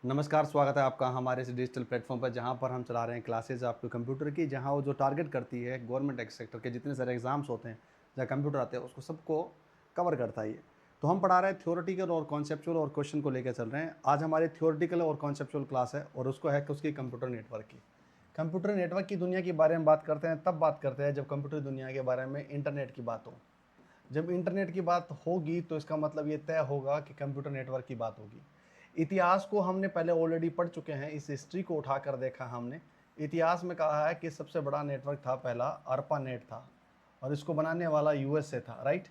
नमस्कार, स्वागत है आपका हमारे इस डिजिटल प्लेटफॉर्म पर जहां पर हम चला रहे हैं क्लासेस आपके कंप्यूटर की, जहां वो जो टारगेट करती है गवर्नमेंट सेक्टर के जितने सारे एग्जाम्स होते हैं, जहां कंप्यूटर आते हैं उसको सबको कवर करता है ये। तो हम पढ़ा रहे हैं थ्योरेटिकल और कॉन्सेप्चुअल और क्वेश्चन को लेकर चल रहे हैं। आज हमारी थ्योरेटिकल और कॉन्सेप्चुअल क्लास है और उसको है कि उसकी कंप्यूटर नेटवर्क की। कंप्यूटर नेटवर्क की दुनिया के बारे में बात करते हैं, तब बात करते हैं जब कंप्यूटर दुनिया के बारे में इंटरनेट की बात हो। जब इंटरनेट की बात होगी तो इसका मतलब ये तय होगा कि कंप्यूटर नेटवर्क की बात होगी। इतिहास को हमने पहले ऑलरेडी पढ़ चुके हैं, इस हिस्ट्री को उठाकर देखा हमने। इतिहास में कहा है कि सबसे बड़ा नेटवर्क था पहला अर्पा नेट था और इसको बनाने वाला यूएस से था, right.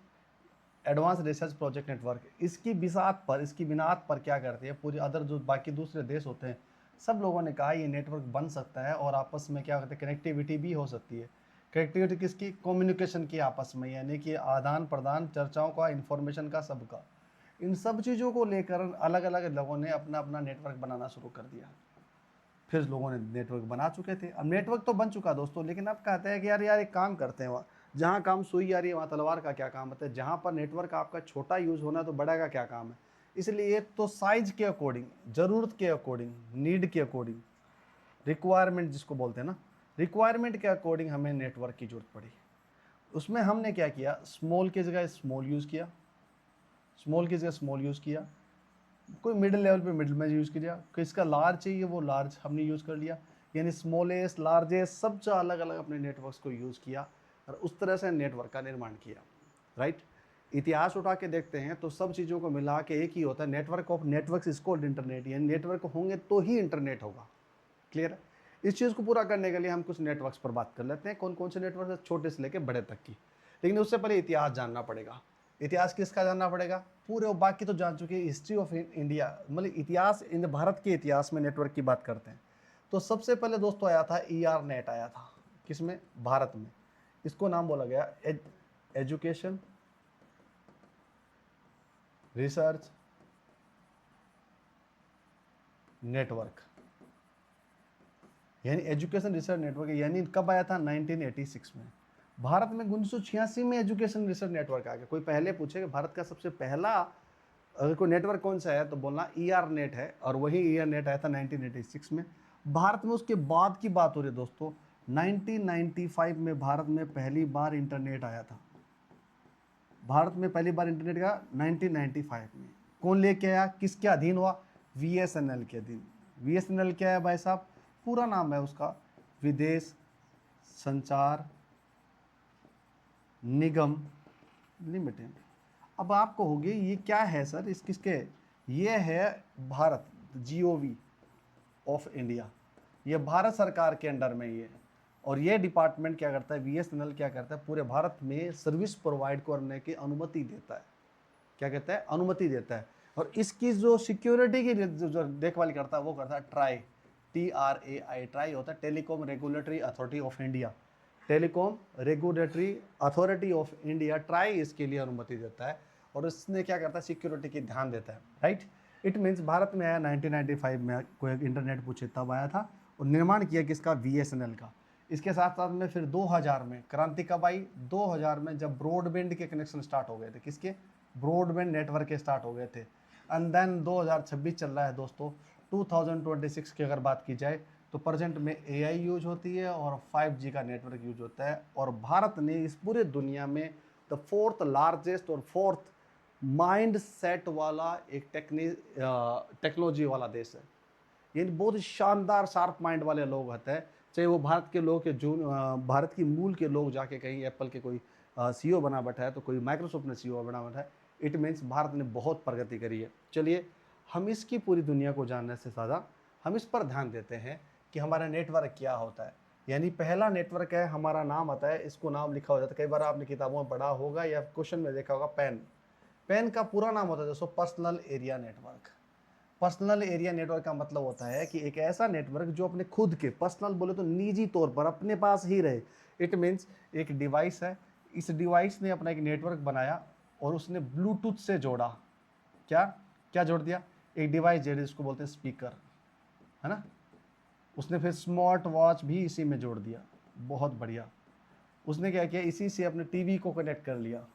Advance research project network. इसकी बिसात पर, इसकी बिनाद पर क्या करती है पूरी अदर जो बाकी दूसरे देश होते हैं, सब लोगों ने कहा ये नेटवर्क बन सकता है और आपस में क्या करते हैं, कनेक्टिविटी भी हो सकती है। कनेक्टिविटी किसकी? कम्युनिकेशन की आपस में, यानी कि आदान प्रदान, चर्चाओं का, इन्फॉर्मेशन का, सबका। इन सब चीज़ों को लेकर अलग अलग लोगों ने अपना अपना नेटवर्क बनाना शुरू कर दिया। फिर लोगों ने नेटवर्क बना चुके थे। अब नेटवर्क तो बन चुका दोस्तों, लेकिन अब कहते हैं कि यार यार एक काम करते हैं, वहाँ जहाँ काम सुई आ रही है वहाँ तलवार का क्या काम होता है। जहाँ पर नेटवर्क आपका छोटा यूज़ होना है तो बड़ा का क्या काम है। इसलिए तो साइज के अकॉर्डिंग, ज़रूरत के अकॉर्डिंग, नीड के अकॉर्डिंग, रिक्वायरमेंट जिसको बोलते हैं ना, रिक्वायरमेंट के अकॉर्डिंग हमें नेटवर्क की ज़रूरत पड़ी। उसमें हमने क्या किया, स्मॉल की जगह स्मॉल यूज़ किया, स्मॉल की जगह स्मॉल यूज़ किया, कोई मिडिल लेवल पे मिडिल में यूज़ किया, किसका लार्ज चाहिए वो लार्ज हमने यूज़ कर लिया। यानी स्मॉलेस्ट, लार्जेस्ट, सब जो अलग अलग अपने नेटवर्क्स को यूज़ किया और उस तरह से नेटवर्क का निर्माण किया, राइट। इतिहास उठा के देखते हैं तो सब चीज़ों को मिला के एक ही होता है, network of networks is called internet. यानी नेटवर्क होंगे तो ही इंटरनेट होगा। क्लियर है? इस चीज़ को पूरा करने के लिए हम कुछ नेटवर्क्स पर बात कर लेते हैं, कौन कौन से नेटवर्क है, छोटे से लेकर बड़े तक की। लेकिन उससे पहले इतिहास जानना पड़ेगा। इतिहास किसका जानना पड़ेगा? पूरे, और बाकी तो जान चुके हैं, हिस्ट्री ऑफ इंडिया, मतलब इतिहास, इन भारत के इतिहास में नेटवर्क की बात करते हैं। तो सबसे पहले दोस्तों आया था ER नेट आया था, किसमें? भारत में। इसको नाम बोला गया एजुकेशन रिसर्च नेटवर्क। यानी एजुकेशन रिसर्च नेटवर्क, यानी कब आया था? 1986 में। भारत में 1986 में एजुकेशन रिसर्च नेटवर्क आ गया। कोई पहले पूछे कि भारत का सबसे पहला अगर कोई नेटवर्क कौन सा है तो बोलना ER नेट है, और वही ER नेट आया था 1986 में भारत में। उसके बाद की बात हो रही है दोस्तों, 1995 में भारत में पहली बार इंटरनेट आया था। भारत में पहली बार इंटरनेट का 1995 में। कौन लेके आया, किसके अधीन हुआ? VSNL के अधीन। VSNL क्या है भाई साहब? पूरा नाम है उसका विदेश संचार निगम लिमिटेड। अब आपको होगी ये क्या है सर, इस किसके? ये है भारत, GOV ऑफ इंडिया। ये भारत सरकार के अंडर में ये, और ये डिपार्टमेंट क्या करता है, VSNL क्या करता है, पूरे भारत में सर्विस प्रोवाइड करने की अनुमति देता है। क्या कहता है? अनुमति देता है। और इसकी जो सिक्योरिटी की जो देखभाल करता है वो करता है ट्राई, TRAI। ट्राई होता है telecom regulatory authority of India. Telecom regulatory authority of India, try इसके लिए अनुमति देता है और इसने क्या करता है, सिक्योरिटी की ध्यान देता है, राइट। इट मीन्स भारत में आया 1995 में, कोई इंटरनेट पूछे तब आया था, और निर्माण किया किसका? VSNL का। इसके साथ साथ में फिर 2000 में क्रांति कब आई? 2000 में जब ब्रॉडबैंड के कनेक्शन स्टार्ट हो गए थे। किसके? ब्रॉडबैंड नेटवर्क के स्टार्ट हो गए थे। एंड देन 2026 चल रहा है दोस्तों। 2026 की अगर बात की जाए तो प्रेजेंट में AI यूज होती है और 5G का नेटवर्क यूज होता है, और भारत ने इस पूरे दुनिया में द फोर्थ लार्जेस्ट और फोर्थ माइंड सेट वाला एक टेक्नोलॉजी वाला देश है। यानी बहुत ही शानदार शार्प माइंड वाले लोग होते हैं, चाहे वो भारत के लोग के जो भारत की मूल के लोग जाके कहीं एप्पल के कोई CEO बना बैठा है तो कोई माइक्रोसॉफ्ट ने CEO बना बैठा है। इट मीन्स भारत ने बहुत प्रगति करी है। चलिए, हम इसकी पूरी दुनिया को जानने से ज़्यादा हम इस पर ध्यान देते हैं कि हमारा नेटवर्क क्या होता है। यानी पहला नेटवर्क है, हमारा नाम आता है, इसको नाम लिखा हो जाता है। कई बार आपने किताबों में पढ़ा होगा या क्वेश्चन में देखा होगा, पैन। पैन का पूरा नाम होता है दोस्तों personal area network. Personal area network का मतलब होता है कि एक ऐसा नेटवर्क जो अपने खुद के, पर्सनल बोले तो निजी तौर पर अपने पास ही रहे। इट मीन्स एक डिवाइस है, इस डिवाइस ने अपना एक नेटवर्क बनाया और उसने ब्लूटूथ से जोड़ा। क्या क्या जोड़ दिया? एक डिवाइस जो इसको बोलते हैं स्पीकर, है ना। उसने फिर स्मार्ट वॉच भी इसी में जोड़ दिया। बहुत बढ़िया। उसने क्या किया, इसी से अपने टीवी को कनेक्ट कर लिया,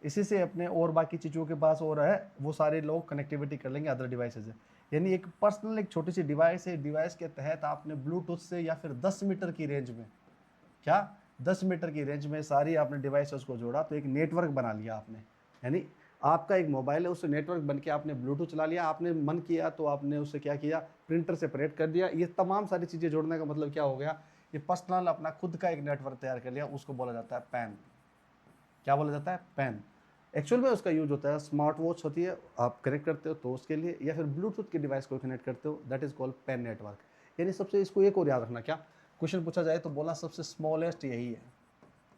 इसी से अपने और बाकी चीज़ों के पास और है वो सारे लोग कनेक्टिविटी कर लेंगे अदर डिवाइसेज से। यानी एक पर्सनल एक छोटी सी डिवाइस है, डिवाइस के तहत आपने ब्लूटूथ से या फिर 10 मीटर की रेंज में, क्या 10 मीटर की रेंज में सारी आपने डिवाइसेस को जोड़ा तो एक नेटवर्क बना लिया आपने। यानी आपका एक मोबाइल है, उससे नेटवर्क बन के आपने ब्लूटूथ चला लिया, आपने मन किया तो आपने उससे क्या किया, प्रिंटर से प्रिंट कर दिया। ये तमाम सारी चीज़ें जोड़ने का मतलब क्या हो गया, ये पर्सनल अपना खुद का एक नेटवर्क तैयार कर लिया, उसको बोला जाता है पैन। क्या बोला जाता है, पैन। एक्चुअल में उसका यूज होता है, स्मार्ट वॉच होती है आप कनेक्ट करते हो तो उसके लिए, या फिर ब्लूटूथ की डिवाइस को कनेक्ट करते हो, that is called pan network. यानी सबसे इसको एक और याद रखना, क्या क्वेश्चन पूछा जाए तो बोला सबसे स्मॉलेस्ट यही है,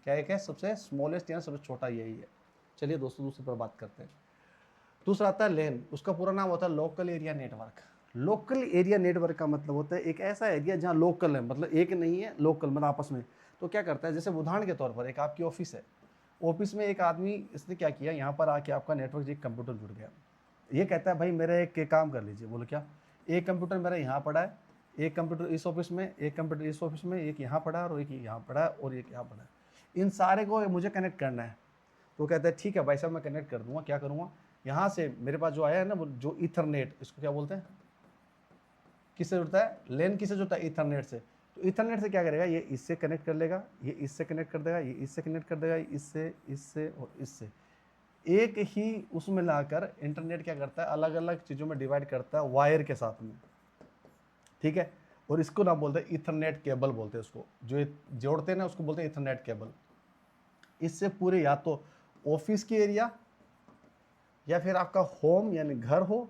क्या एक है सबसे स्मॉलेस्ट या सबसे छोटा यही है। चलिए दोस्तों दूसरे पर बात करते हैं। दूसरा आता है लेन, उसका पूरा नाम होता है local area network. Local area network का मतलब होता है एक ऐसा एरिया जहाँ लोकल है, मतलब एक नहीं है, लोकल मतलब आपस में। तो क्या करता है, जैसे उदाहरण के तौर पर एक आपकी ऑफिस है, ऑफिस में एक आदमी इसने क्या किया, यहाँ पर आके आपका नेटवर्क से एक कंप्यूटर जुड़ गया। ये कहता है भाई मेरा एक काम कर लीजिए, बोलो क्या, एक कंप्यूटर मेरा यहाँ पड़ा है, एक कंप्यूटर इस ऑफिस में, एक कंप्यूटर इस ऑफिस में, एक यहाँ पड़ा है और एक यहाँ पड़ा है और एक यहाँ पड़ा है, इन सारे को मुझे कनेक्ट करना है। तो कहता है ठीक है भाई साहब मैं कनेक्ट कर दूंगा। क्या करूँगा, यहाँ से मेरे पास जो आया है ना, जो ईथरनेट, इसको क्या बोलते हैं, किससे जुड़ता है, लेन किससे जुड़ता है, ईथरनेट से। तो ईथरनेट से क्या करेगा, ये इससे कनेक्ट कर लेगा, ये इससे कनेक्ट कर देगा, ये इससे कनेक्ट कर देगा, इससे इससे और इससे, एक ही उसमें लाकर इंटरनेट क्या करता है, अलग अलग चीज़ों में डिवाइड करता है वायर के साथ में, ठीक है। और इसको ना बोलते हैं ईथरनेट केबल बोलते हैं उसको, जो जोड़ते हैं ना उसको बोलते हैं ईथरनेट केबल। इससे पूरे या तो ऑफिस की एरिया या फिर आपका होम यानी घर हो,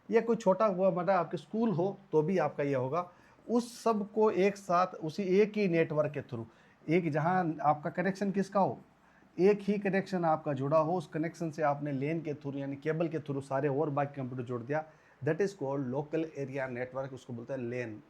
या कोई छोटा हुआ मतलब आपके स्कूल हो तो भी आपका ये होगा, उस सब को एक साथ उसी एक ही नेटवर्क के थ्रू, एक जहां आपका कनेक्शन किसका हो, एक ही कनेक्शन आपका जुड़ा हो, उस कनेक्शन से आपने लेन के थ्रू यानी केबल के थ्रू सारे और बाकी कंप्यूटर जोड़ दिया, that is called local area network, उसको बोलते हैं लेन,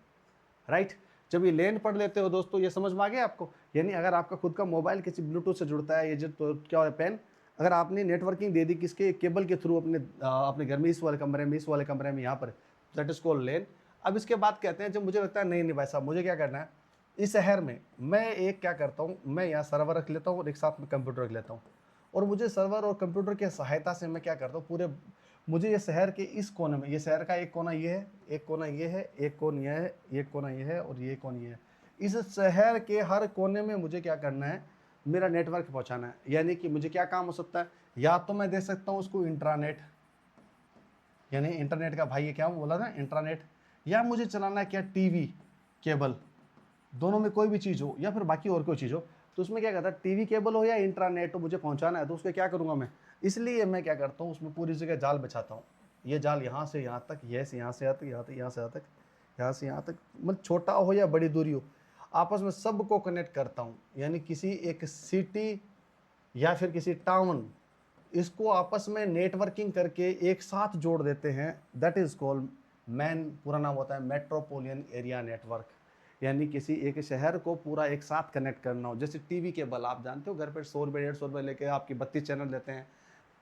राइट। जब ये लेन पढ़ लेते हो दोस्तों, ये समझ में आ गया आपको। यानी अगर आपका खुद का मोबाइल किसी ब्लूटूथ से जुड़ता है, ये जो तो क्या है पेन, अगर आपने नेटवर्किंग दे दी किसके, केबल के थ्रू अपने घर में, इस वाले कमरे में, इस वाले कमरे में, यहाँ पर, दैट इज कॉल्ड लेन। अब इसके बाद कहते हैं जब मुझे लगता है नहीं नहीं भाई साहब मुझे क्या करना है, इस शहर में मैं एक क्या करता हूँ, मैं यहाँ सर्वर रख लेता हूँ और एक साथ में कंप्यूटर रख लेता हूँ, और मुझे सर्वर और कंप्यूटर की सहायता से मैं क्या करता हूँ, पूरे मुझे ये शहर के इस कोने में, ये शहर का एक कोना ये है, एक कोना ये है, एक कोना ये है, एक कोना ये है और ये कोना ये है, इस शहर के हर कोने में मुझे क्या करना है, मेरा नेटवर्क पहुंचाना है। यानी कि मुझे क्या काम हो सकता है, या तो मैं दे सकता हूँ उसको इंट्रानेट, यानी इंटरनेट का भाई ये क्या बोला ना इंट्रानेट, या मुझे चलाना है क्या टीवी केबल, दोनों में कोई भी चीज़ हो, या फिर बाकी और कोई चीज़ हो, तो उसमें क्या कहता है टीवी केबल हो या इंट्रानेट हो, मुझे पहुंचाना है तो उसको क्या करूंगा मैं, इसलिए मैं क्या करता हूँ उसमें पूरी जगह जाल बिछाता हूँ। ये जाल यहाँ से यहाँ तक, ये से यहाँ से यहाँ तक, यहाँ तक, यहाँ से यहाँ तक, यहाँ से यहाँ तक, मतलब छोटा हो या बड़ी दूरी हो, आपस में सबको कनेक्ट करता हूँ। यानी किसी एक सिटी या फिर किसी टाउन, इसको आपस में नेटवर्किंग करके एक साथ जोड़ देते हैं, दैट इज कॉल्ड मैन, पूरा नाम होता है मेट्रोपोलियन एरिया नेटवर्क। यानी किसी एक शहर को पूरा एक साथ कनेक्ट करना हो, जैसे टीवी केबल आप जानते हो घर पर 100 रुपये 150 रुपये लेके आपकी 32 चैनल देते हैं,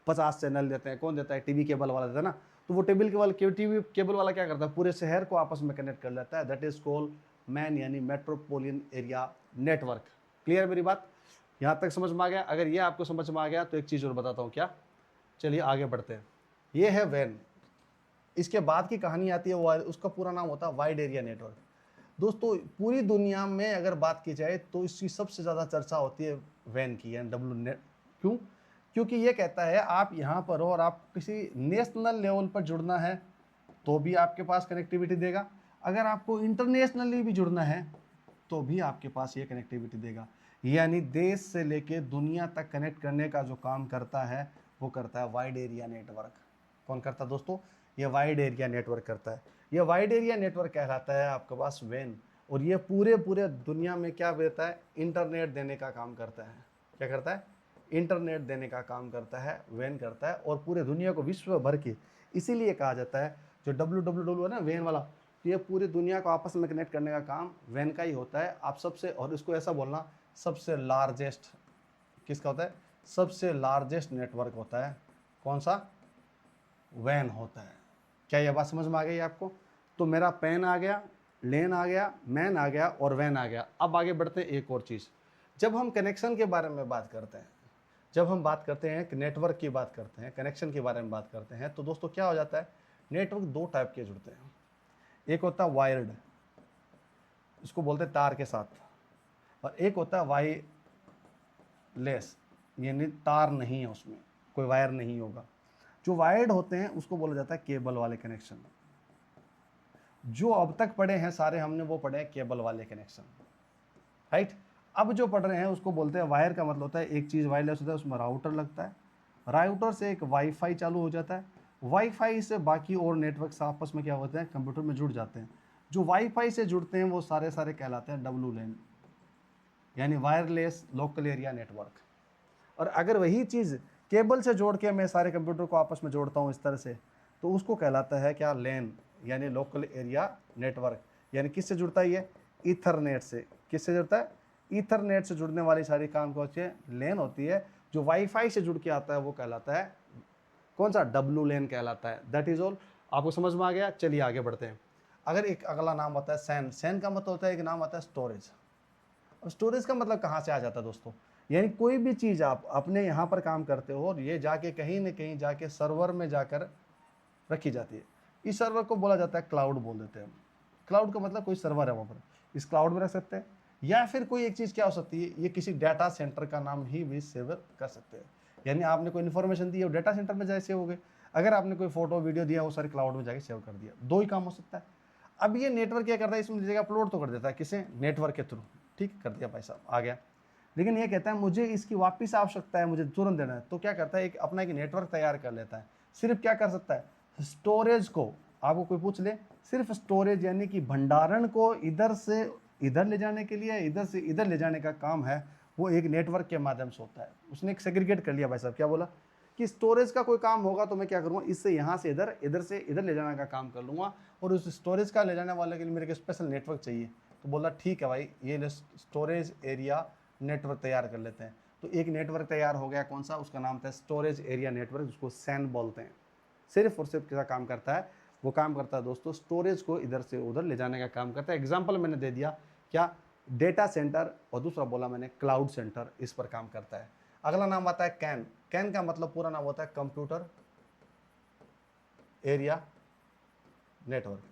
50 चैनल देते हैं, कौन देता है, टीवी केबल वाला देता है ना। तो वो टीवी केबल वाला क्या करता है, पूरे शहर को आपस में कनेक्ट कर लेता है, दैट इज कॉल्ड मैन यानी मेट्रोपोलियन एरिया नेटवर्क। क्लियर मेरी बात, यहाँ तक समझ में आ गया। अगर ये आपको समझ में आ गया तो एक चीज़ और बताता हूँ, क्या, चलिए आगे बढ़ते हैं। ये है वैन, इसके बाद की कहानी आती है वो, उसका पूरा नाम होता है वाइड एरिया नेटवर्क। दोस्तों पूरी दुनिया में अगर बात की जाए तो इसकी सबसे ज़्यादा चर्चा होती है वैन की, यानी डब्ल्यू नेट। क्यों, क्योंकि ये कहता है आप यहाँ पर हो और आप किसी नेशनल लेवल पर जुड़ना है तो भी आपके पास कनेक्टिविटी देगा, अगर आपको इंटरनेशनली भी जुड़ना है तो भी आपके पास ये कनेक्टिविटी देगा। यानी देश से लेके दुनिया तक कनेक्ट करने का जो काम करता है वो करता है वाइड एरिया नेटवर्क। कौन करता है दोस्तों, ये वाइड एरिया नेटवर्क करता है। ये वाइड एरिया नेटवर्क कहलाता है आपके पास वैन, और ये पूरे पूरे दुनिया में क्या देता है, इंटरनेट देने का काम करता है। क्या करता है, इंटरनेट देने का काम करता है, वैन करता है, और पूरे दुनिया को विश्व भर के, इसीलिए कहा जाता है जो WWW है ना वैन वाला, ये पूरी दुनिया को आपस में कनेक्ट करने का काम वैन का ही होता है। आप सबसे, और इसको ऐसा बोलना, सबसे लार्जेस्ट किसका होता है, सबसे लार्जेस्ट नेटवर्क होता है, कौन सा, वैन होता है। क्या ये बात समझ में आ गई आपको। तो मेरा पेन आ गया, लेन आ गया, मैन आ गया और वैन आ गया। अब आगे बढ़ते हैं एक और चीज़, जब हम कनेक्शन के बारे में बात करते हैं, जब हम बात करते हैं नेटवर्क की बात करते हैं, कनेक्शन के बारे में बात करते हैं, तो दोस्तों क्या हो जाता है, नेटवर्क दो टाइप के जुड़ते हैं, एक होता है वायर्ड, इसको बोलते हैं तार के साथ, और एक होता है वायरलेस, यानी तार नहीं है, उसमें कोई वायर नहीं होगा। जो वायर्ड होते हैं उसको बोला जाता है केबल वाले कनेक्शन। जो अब तक पढ़े हैं सारे हमने वो पढ़े हैं केबल वाले कनेक्शन, राइट। अब जो पढ़ रहे हैं उसको बोलते हैं वायर, का मतलब होता है एक चीज़ वायरलेस होता है, उसमें राउटर लगता है, राउटर से एक वाईफाई चालू हो जाता है, वाईफाई से बाकी और नेटवर्क आपस में क्या होते हैं, कंप्यूटर में जुड़ जाते हैं। जो वाईफाई से जुड़ते हैं वो सारे कहलाते हैं WLAN, यानी वायरलेस लोकल एरिया नेटवर्क। और अगर वही चीज़ केबल से जोड़ के मैं सारे कंप्यूटर को आपस में जोड़ता हूँ इस तरह से, तो उसको कहलाता है क्या, लैन, यानी लोकल एरिया नेटवर्क। यानी किससे जुड़ता है ये, ईथरनेट से। किससे जुड़ता है, ईथरनेट से जुड़ने वाली सारी काम को लैन होती है। जो वाईफाई से जुड़ के आता है वो कहलाता है कौन सा, WLAN कहलाता है। That is all. आपको समझ में आ गया, चलिए आगे बढ़ते हैं। अगर एक अगला नाम होता है सैन, सैन का मतलब होता है, एक नाम आता है स्टोरेज। अब स्टोरेज का मतलब कहाँ से आ जाता है दोस्तों, यानी कोई भी चीज़ आप अपने यहाँ पर काम करते हो और ये जाके कहीं न कहीं जाके सर्वर में जाकर रखी जाती है। इस सर्वर को बोला जाता है क्लाउड, बोल देते हैं। क्लाउड का मतलब कोई सर्वर है वहाँ पर, इस क्लाउड में रख सकते हैं। या फिर कोई एक चीज़ क्या हो सकती है, ये किसी डाटा सेंटर का नाम ही भी सेव कर सकते हैं। यानी आपने कोई इन्फॉर्मेशन दी है वो डाटा सेंटर में जाए सेव हो गए, अगर आपने कोई फोटो वीडियो दिया वो सारे क्लाउड में जाके सेव कर दिया। दो ही काम हो सकता है। अब ये नेटवर्क क्या करता है, इसमें जगह अपलोड तो कर देता है, किसे, नेटवर्क के थ्रू, ठीक कर दिया भाई साहब, आ गया। लेकिन ये कहता है मुझे इसकी वापस आवश्यकता है, मुझे तुरंत देना है, तो क्या करता है, एक अपना एक नेटवर्क तैयार कर लेता है। सिर्फ क्या कर सकता है, स्टोरेज को, आपको कोई पूछ ले, सिर्फ स्टोरेज यानी कि भंडारण को इधर से इधर ले जाने के लिए, इधर से इधर ले जाने का काम है, वो एक नेटवर्क के माध्यम से होता है। उसने एक सेग्रीगेट कर लिया भाई साहब, क्या बोला कि स्टोरेज का कोई काम होगा तो मैं क्या करूँगा, इससे यहाँ से इधर, इधर से इधर ले जाने का काम कर लूँगा, और उस स्टोरेज का ले जाने वाले के लिए मेरे को स्पेशल नेटवर्क चाहिए। तो बोला ठीक है भाई, ये स्टोरेज एरिया नेटवर्क तैयार कर लेते हैं। तो एक नेटवर्क तैयार हो गया, कौन सा, उसका नाम था स्टोरेज एरिया नेटवर्क, उसको सैन बोलते हैं। सिर्फ और सिर्फ क्या काम करता है, वो काम करता है दोस्तों स्टोरेज को इधर से उधर ले जाने का काम करता है। एग्जाम्पल मैंने दे दिया, क्या, डेटा सेंटर, और दूसरा बोला मैंने क्लाउड सेंटर, इस पर काम करता है। अगला नाम आता है कैन। कैन का मतलब पूरा नाम होता है कंप्यूटर एरिया नेटवर्क।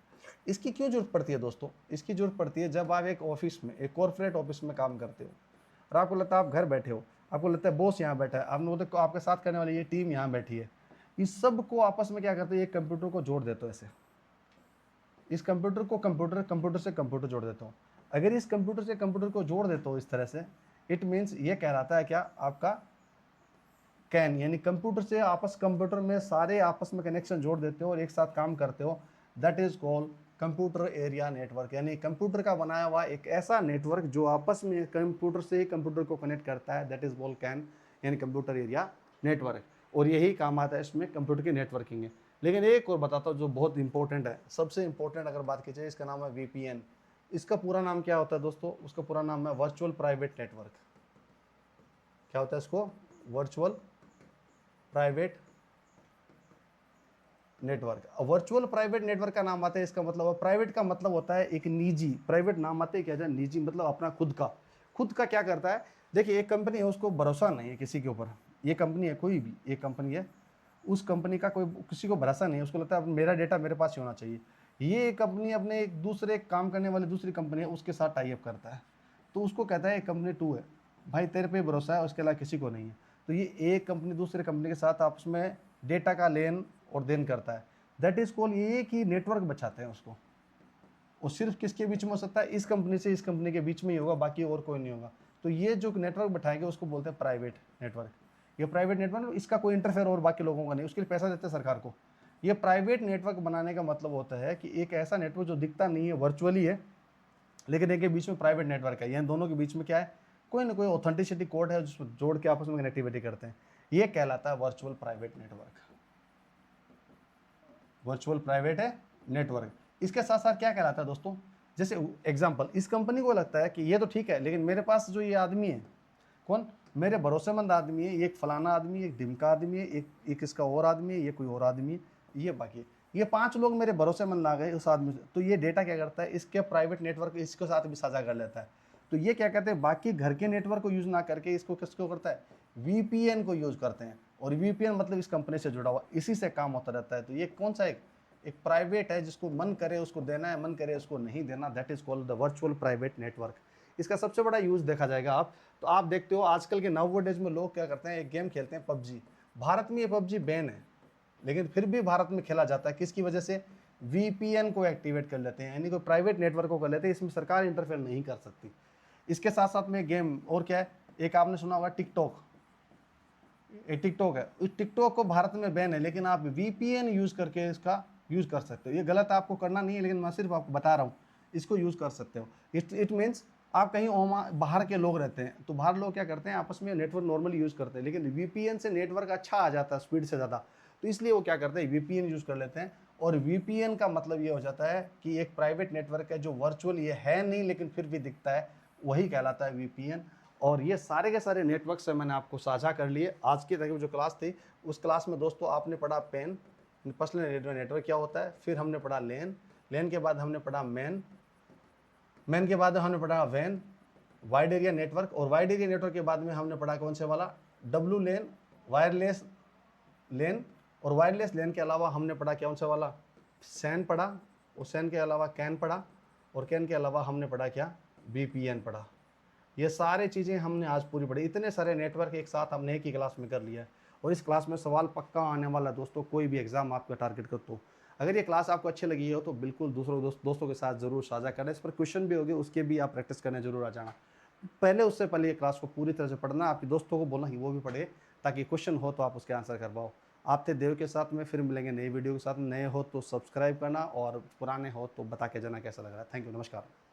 इसकी क्यों जरूरत पड़ती है दोस्तों, इसकी जरूरत पड़ती है जब आप एक ऑफिस में, एक कॉर्पोरेट ऑफिस में काम करते हो और आपको लगता है आप घर बैठे हो, आपको लगता है बॉस यहाँ बैठा है, आपने बोलते आपके साथ करने वाली ये टीम यहाँ बैठी है, इस सब को आपस में क्या करते हैं, एक कंप्यूटर को जोड़ देते हो ऐसे, इस कंप्यूटर को कंप्यूटर से कंप्यूटर जोड़ देता हूँ। अगर इस कंप्यूटर से कंप्यूटर को जोड़ देता हो इस तरह से, इट मीन्स ये कहलाता है क्या, आपका कैन, यानी कंप्यूटर से कंप्यूटर में सारे आपस में कनेक्शन जोड़ देते हो और एक साथ काम करते हो। That is called computer area network, यानी कंप्यूटर का बनाया हुआ एक ऐसा नेटवर्क जो आपस में कंप्यूटर से कंप्यूटर को कनेक्ट करता है। दैट इज कॉल्ड कैन, यानी कंप्यूटर एरिया नेटवर्क। और यही काम आता है इसमें, कंप्यूटर की नेटवर्किंग है। लेकिन एक और बताता हूँ जो बहुत इंपॉर्टेंट है, सबसे इंपॉर्टेंट अगर बात की जाए, इसका नाम है VPN। इसका पूरा नाम क्या होता है दोस्तों, उसका पूरा नाम है वर्चुअल प्राइवेट नेटवर्क। क्या होता है इसको, virtual private network. Virtual private network का नाम आता है, इसका मतलब प्राइवेट का मतलब होता है एक निजी, प्राइवेट नाम आते हैं क्या, निजी मतलब अपना खुद का क्या करता है। देखिए एक कंपनी है, उसको भरोसा नहीं है किसी के ऊपर, ये कंपनी है, कोई भी एक कंपनी है, उस कंपनी का कोई किसी को भरोसा नहीं है, उसको लगता है मेरा डेटा मेरे पास ही होना चाहिए। ये कंपनी अपने एक दूसरे काम करने वाली दूसरी कंपनी है उसके साथ टाई अप करता है, तो उसको कहता है कंपनी 2 है, भाई तेरे पे भरोसा है, उसके अलावा किसी को नहीं है। तो ये एक कंपनी दूसरे कंपनी के साथ आपस में डेटा का लेन और देन करता है। दैट इज कॉल्ड, ये कि नेटवर्क बचाते हैं उसको। और सिर्फ किसके बीच में हो सकता है, इस कंपनी से इस कंपनी के बीच में ही होगा, बाकी और कोई नहीं होगा। तो ये जो नेटवर्क बैठाएंगे उसको बोलते हैं प्राइवेट नेटवर्क। ये प्राइवेट नेटवर्क, इसका कोई इंटरफेयर और बाकी लोगों का नहीं, उसके लिए पैसा देते हैं सरकार को। ये प्राइवेट नेटवर्क बनाने का मतलब होता है कि एक ऐसा नेटवर्क जो दिखता नहीं है, वर्चुअली है, लेकिन इनके बीच में प्राइवेट नेटवर्क है, यानी दोनों के बीच में क्या है, कोई ना कोई ऑथेंटिसिटी कोड है जिसको जोड़ के आपस में कनेक्टिविटी करते हैं। ये कहलाता है virtual private network, virtual private है नेटवर्क। इसके साथ साथ क्या कहलाता है दोस्तों, जैसे एग्जांपल, इस कंपनी को लगता है कि ये तो ठीक है, लेकिन मेरे पास जो ये आदमी है, कौन, मेरे भरोसेमंद आदमी है, एक फलाना आदमी है, एक ढिमका आदमी है, एक इसका और आदमी है, ये कोई और आदमी है, ये बाकी ये 5 लोग मेरे भरोसेमंद आ गए उस आदमी से, तो ये डेटा क्या करता है, इसके प्राइवेट नेटवर्क इसके साथ भी साझा कर लेता है। तो ये क्या कहते हैं, बाकी घर के नेटवर्क को यूज़ ना करके इसको किसको करता है, VPN को यूज़ करते हैं। और VPN मतलब इस कंपनी से जुड़ा हुआ, इसी से काम होता रहता है। तो ये कौन सा एक एक प्राइवेट है जिसको मन करे उसको देना है, मन करे उसको नहीं देना, that is called the virtual private network. इसका सबसे बड़ा यूज़ देखा जाएगा आप, तो आप देखते हो आजकल के नाउ डेज में लोग क्या करते हैं, एक गेम खेलते हैं पबजी। भारत में ये पबजी बैन है, लेकिन फिर भी भारत में खेला जाता है। किसकी वजह से? वीपीएन को एक्टिवेट कर लेते हैं, यानी कोई प्राइवेट नेटवर्क को कर लेते हैं, इसमें सरकार इंटरफेयर नहीं कर सकती। इसके साथ साथ में गेम और क्या है, एक आपने सुना होगा टिकटॉक, ये टिकटॉक है, उस टिकटॉक को भारत में बैन है, लेकिन आप वीपीएन यूज़ करके इसका यूज़ कर सकते हो। ये गलत आपको करना नहीं है, लेकिन मैं सिर्फ आपको बता रहा हूँ, इसको यूज़ कर सकते हो। इट मीन्स आप कहीं बाहर के लोग रहते हैं, तो बाहर लोग क्या करते हैं, आपस में नेटवर्क नॉर्मली यूज़ करते हैं, लेकिन वीपीएन से नेटवर्क अच्छा आ जाता है स्पीड से ज़्यादा, तो इसलिए वो क्या करते हैं, वीपीएन यूज़ कर लेते हैं। और वीपीएन का मतलब ये हो जाता है कि एक प्राइवेट नेटवर्क है जो वर्चुअल ये है नहीं, लेकिन फिर भी दिखता है, वही कहलाता है वीपीएन। और ये सारे के सारे नेटवर्क से मैंने आपको साझा कर लिए। आज की तक जो क्लास थी, उस क्लास में दोस्तों आपने पढ़ा पेन, पर्सनल नेटवर्क क्या होता है, फिर हमने पढ़ा लेन, लेन के बाद हमने पढ़ा मैन, मैन के बाद हमने पढ़ा वैन, वाइड एरिया नेटवर्क, और वाइड एरिया नेटवर्क के बाद में हमने पढ़ा कौन से वाला, डब्लू लेन, वायरलेस लेन, और वायरलेस लेन के अलावा हमने पढ़ा कौन सा वाला, सैन पढ़ा, और सैन के अलावा कैन पढ़ा, और कैन के अलावा हमने पढ़ा क्या, वीपीएन पढ़ा। ये सारे चीज़ें हमने आज पूरी पढ़ी। इतने सारे नेटवर्क एक साथ हमने एक ही क्लास में कर लिया है, और इस क्लास में सवाल पक्का आने वाला दोस्तों, कोई भी एग्जाम आपका टारगेट कर। तो अगर ये क्लास आपको अच्छी लगी हो तो बिल्कुल दोस्तों के साथ ज़रूर साझा करें। इस पर क्वेश्चन भी होंगे, उसके भी आप प्रैक्टिस करने जरूर आ जाना। पहले उससे पहले ये क्लास को पूरी तरह से पढ़ना, आपके दोस्तों को बोलना कि वो भी पढ़े, ताकि क्वेश्चन हो तो आप उसके आंसर कर पाओ। आप थे देव के साथ में, फिर मिलेंगे नई वीडियो के साथ। नए हो तो सब्सक्राइब करना, और पुराने हो तो बता के जाना कैसा लग रहा है। थैंक यू, नमस्कार।